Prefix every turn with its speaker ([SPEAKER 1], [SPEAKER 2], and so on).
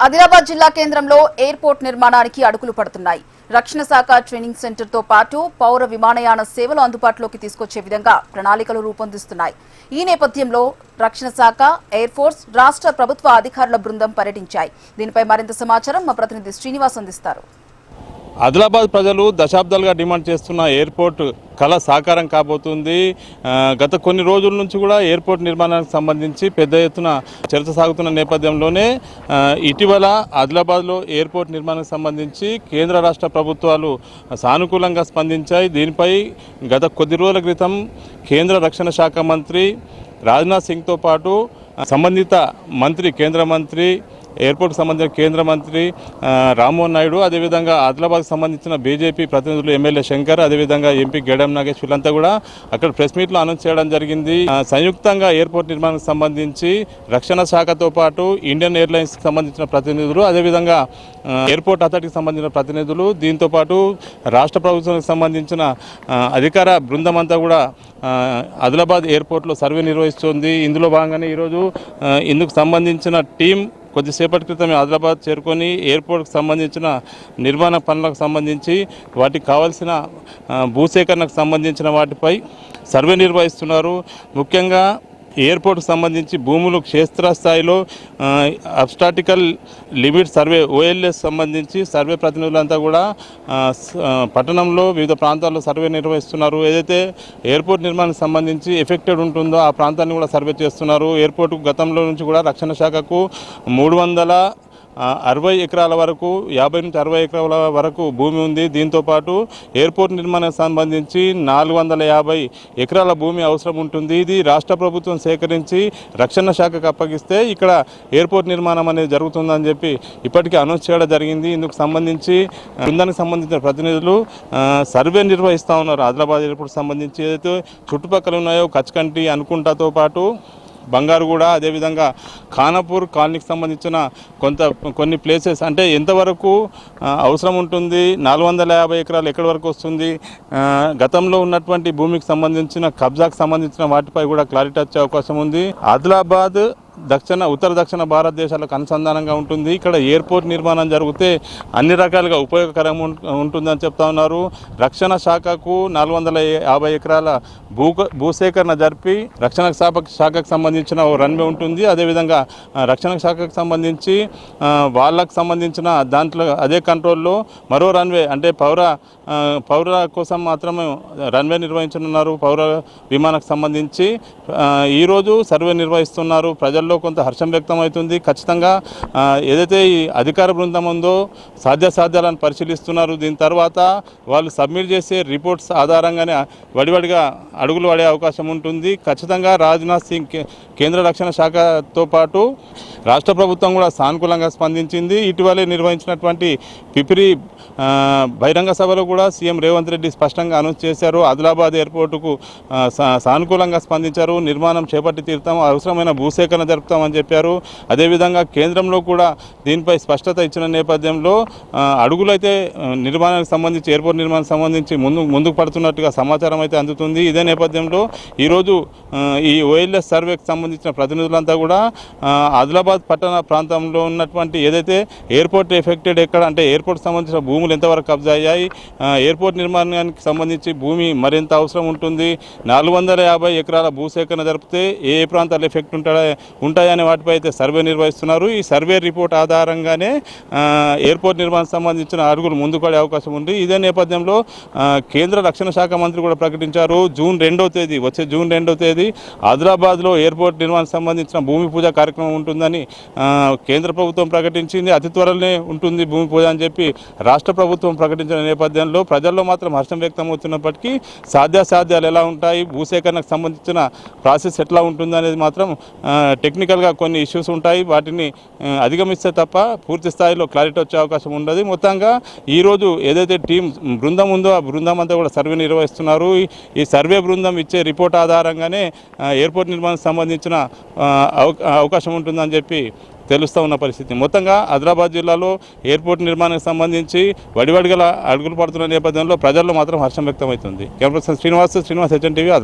[SPEAKER 1] ఆదిలాబాద్ జిల్లా కేంద్రంలో ఎయిర్పోర్ట్ నిర్మాణానికి అడుగులు పడుతున్నాయి. రక్షణ శాఖ ట్రైనింగ్ సెంటర్ తో పాటు పౌర విమానయాన సేవలు అందుబాటులోకి తీసుకొచ్చే విధంగా ప్రణాళికలు రూపొందిస్తున్నాయి. ఈ నేపథ్యంలో రక్షణ శాఖ, ఎయిర్ ఫోర్స్, రాష్ట్ర ప్రభుత్వ అధికారుల బృందం పర్యటించాయి. దీనిపై మరింత సమాచారం మా ప్రతినిధి శ్రీనివాస్ అందిస్తారు.
[SPEAKER 2] ఆదిలాబాద్ ప్రజలు దశాబ్దాలుగా డిమాండ్ చేస్తున్న ఎయిర్పోర్ట్ కళ సాకారం కాబోతుంది. గత కొన్ని రోజుల నుంచి కూడా ఎయిర్పోర్ట్ నిర్మాణానికి సంబంధించి పెద్ద ఎత్తున చర్చ సాగుతున్న నేపథ్యంలోనే ఇటీవల ఆదిలాబాద్లో ఎయిర్పోర్ట్ నిర్మాణానికి సంబంధించి కేంద్ర రాష్ట్ర ప్రభుత్వాలు సానుకూలంగా స్పందించాయి. దీనిపై గత కొద్ది రోజుల క్రితం కేంద్ర రక్షణ శాఖ మంత్రి రాజ్నాథ్ సింగ్తో పాటు సంబంధిత మంత్రి, కేంద్ర మంత్రి, ఎయిర్పోర్ట్కి సంబంధించిన కేంద్ర మంత్రి రామ్మోహన్ నాయుడు, అదేవిధంగా ఆదిలాబాద్కి సంబంధించిన బీజేపీ ప్రతినిధులు ఎమ్మెల్యే శంకర్, అదేవిధంగా ఎంపీ గెడం నాగేష్ వీళ్ళంతా కూడా అక్కడ ప్రెస్ మీట్లో అనౌన్స్ చేయడం జరిగింది. సంయుక్తంగా ఎయిర్పోర్ట్ నిర్మాణానికి సంబంధించి రక్షణ శాఖతో పాటు ఇండియన్ ఎయిర్లైన్స్కి సంబంధించిన ప్రతినిధులు, అదేవిధంగా ఎయిర్పోర్ట్ అథారిటీకి సంబంధించిన ప్రతినిధులు, దీంతోపాటు రాష్ట్ర ప్రభుత్వానికి సంబంధించిన అధికార బృందం అంతా కూడా ఆదిలాబాద్ ఎయిర్పోర్ట్లో సర్వే నిర్వహిస్తుంది. ఇందులో భాగంగానే ఈరోజు ఇందుకు సంబంధించిన టీం కొద్దిసేపటి క్రితమే ఆదిలాబాద్ చేరుకొని ఎయిర్పోర్ట్కి సంబంధించిన నిర్మాణ పనులకు సంబంధించి వాటికి కావాల్సిన భూసేకరణకు సంబంధించిన వాటిపై సర్వే నిర్వహిస్తున్నారు. ముఖ్యంగా ఎయిర్పోర్ట్కి సంబంధించి భూములు క్షేత్రస్థాయిలో అబ్స్టాటికల్ లిమిట్ సర్వే OLS సంబంధించి సర్వే ప్రతినిధులంతా కూడా పట్టణంలో వివిధ ప్రాంతాల్లో సర్వే నిర్వహిస్తున్నారు. ఏదైతే ఎయిర్పోర్ట్ నిర్మాణానికి సంబంధించి ఎఫెక్టెడ్ ఉంటుందో ఆ ప్రాంతాన్ని కూడా సర్వే చేస్తున్నారు. ఎయిర్పోర్ట్కు గతంలో నుంచి కూడా రక్షణ శాఖకు 360 ఎకరాల వరకు, 50 నుంచి 60 ఎకరాల వరకు భూమి ఉంది. దీంతోపాటు ఎయిర్పోర్ట్ నిర్మాణానికి సంబంధించి 450 ఎకరాల భూమి అవసరం ఉంటుంది. ఇది రాష్ట్ర ప్రభుత్వం సేకరించి రక్షణ శాఖకు అప్పగిస్తే ఇక్కడ ఎయిర్పోర్ట్ నిర్మాణం అనేది జరుగుతుందని చెప్పి ఇప్పటికే అనౌన్స్ చేయడం జరిగింది. ఇందుకు సంబంధించి బృందానికి సంబంధించిన ప్రతినిధులు సర్వే నిర్వహిస్తూ ఉన్నారు. ఆదిలాబాద్ ఎయిర్పోర్ట్ సంబంధించి ఏదైతే చుట్టుపక్కల ఉన్నాయో కచ్కంటి, అనుకుంటాతో పాటు బంగారుగూడ, అదేవిధంగా ఖానాపూర్ కాలనీకి సంబంధించిన కొన్ని ప్లేసెస్ అంటే ఎంతవరకు అవసరం ఉంటుంది, 450 ఎకరాలు ఎక్కడి వరకు వస్తుంది, గతంలో ఉన్నటువంటి భూమికి సంబంధించిన కబ్జాకు సంబంధించిన వాటిపై కూడా క్లారిటీ వచ్చే అవకాశం ఉంది. ఆదిలాబాద్ ఉత్తర దక్షిణ భారతదేశాలకు అనుసంధానంగా ఉంటుంది. ఇక్కడ ఎయిర్పోర్ట్ నిర్మాణం జరిగితే అన్ని రకాలుగా ఉపయోగకరంగా ఉంటుందని చెప్తా ఉన్నారు. రక్షణ శాఖకు 450 ఎకరాల భూసేకరణ జరిపి రక్షణ శాఖకు సంబంధించిన ఓ రన్వే ఉంటుంది. అదేవిధంగా రక్షణ శాఖకు సంబంధించి వాళ్ళకు సంబంధించిన దాంట్లో అదే కంట్రోల్లో మరో రన్వే అంటే పౌర కోసం మాత్రమే రన్వే నిర్వహించనున్నారు. పౌర విమానానికి సంబంధించి ఈరోజు సర్వే నిర్వహిస్తున్నారు. ప్రజల్లో కొంత హర్షం వ్యక్తం అవుతుంది. ఖచ్చితంగా ఏదైతే ఈ అధికార బృందం ఉందో సాధ్యాసాధ్యాలను పరిశీలిస్తున్నారు. దీని తర్వాత వాళ్ళు సబ్మిట్ చేసే రిపోర్ట్స్ ఆధారంగానే వడివడిగా అడుగులు పడే అవకాశం ఉంటుంది. ఖచ్చితంగా రాజ్నాథ్ సింగ్ కేంద్ర రక్షణ శాఖతో పాటు రాష్ట్ర ప్రభుత్వం కూడా సానుకూలంగా స్పందించింది. ఇటీవలే నిర్వహించినటువంటి పిపిరి బహిరంగ సభలో కూడా సీఎం రేవంత్ రెడ్డి స్పష్టంగా అనౌన్స్ చేశారు. ఆదిలాబాద్ ఎయిర్పోర్టుకు సానుకూలంగా స్పందించారు. నిర్మాణం చేపట్టి తీరుతాం, అవసరమైన భూసేకరణ జరుపుతామని చెప్పారు. అదేవిధంగా కేంద్రంలో కూడా దీనిపై స్పష్టత ఇచ్చిన నేపథ్యంలో అడుగులైతే నిర్మాణానికి సంబంధించి, ఎయిర్పోర్ట్ నిర్మాణానికి సంబంధించి ముందుకు పడుతున్నట్టుగా సమాచారం అయితే అందుతుంది. ఇదే నేపథ్యంలో ఈరోజు ఈ OLS సర్వేకి సంబంధించిన ప్రతినిధులంతా కూడా ఆదిలాబాద్ పట్టణ ప్రాంతంలో ఉన్నటువంటి ఏదైతే ఎయిర్పోర్ట్ ఎఫెక్టెడ్ ఎక్కడ అంటే ఎయిర్పోర్ట్కి సంబంధించిన భూములు ఎంతవరకు కబ్జా అయ్యాయి, ఎయిర్పోర్ట్ నిర్మాణానికి సంబంధించి భూమి మరింత అవసరం ఉంటుంది, 450 ఎకరాల భూసేకరణ జరిపితే ఏ ప్రాంతాలు ఎఫెక్ట్ ఉంటాయనే వాటిపై అయితే సర్వే నిర్వహిస్తున్నారు. ఈ సర్వే రిపోర్ట్ ఆధారంగానే ఎయిర్పోర్ట్ నిర్మాణానికి సంబంధించిన అడుగులు ముందుకు పడే అవకాశం ఉంది. ఇదే నేపథ్యంలో కేంద్ర రక్షణ శాఖ మంత్రి కూడా ప్రకటించారు. వచ్చే జూన్ 2వ తేదీ ఆదిలాబాద్లో ఎయిర్పోర్ట్ నిర్మాణానికి సంబంధించిన భూమి పూజ కార్యక్రమం ఉంటుందని కేంద్ర ప్రభుత్వం ప్రకటించింది. అతి త్వరలోనే ఉంటుంది భూమి పూజ అని చెప్పి రాష్ట్ర ప్రభుత్వం ప్రకటించిన నేపథ్యంలో ప్రజల్లో మాత్రం హర్షం వ్యక్తం అవుతున్నప్పటికీ సాధ్యాసాధ్యాలు ఎలా ఉంటాయి, భూసేకరణకు సంబంధించిన ప్రాసెస్ ఎట్లా ఉంటుంది అనేది మాత్రం టెక్నికల్గా కొన్ని ఇష్యూస్ ఉంటాయి. వాటిని అధిగమిస్తే తప్ప పూర్తి స్థాయిలో క్లారిటీ వచ్చే అవకాశం ఉండదు. మొత్తంగా ఈరోజు ఏదైతే బృందం ఉందో ఆ బృందం అంతా కూడా సర్వే నిర్వహిస్తున్నారు. ఈ సర్వే బృందం ఇచ్చే రిపోర్ట్ ఆధారంగానే ఎయిర్పోర్ట్ నిర్మాణానికి సంబంధించిన అవకాశం ఉంటుందని చెప్పి తెలుస్తూ ఉన్న పరిస్థితి. మొత్తంగా ఆదిలాబాద్ జిల్లాలో ఎయిర్పోర్ట్ నిర్మాణానికి సంబంధించి వడివడిగల అడుగులు పడుతున్న నేపథ్యంలో ప్రజల్లో మాత్రం హర్షం వ్యక్తం అవుతుంది. Camera person Srinivas, HN TV.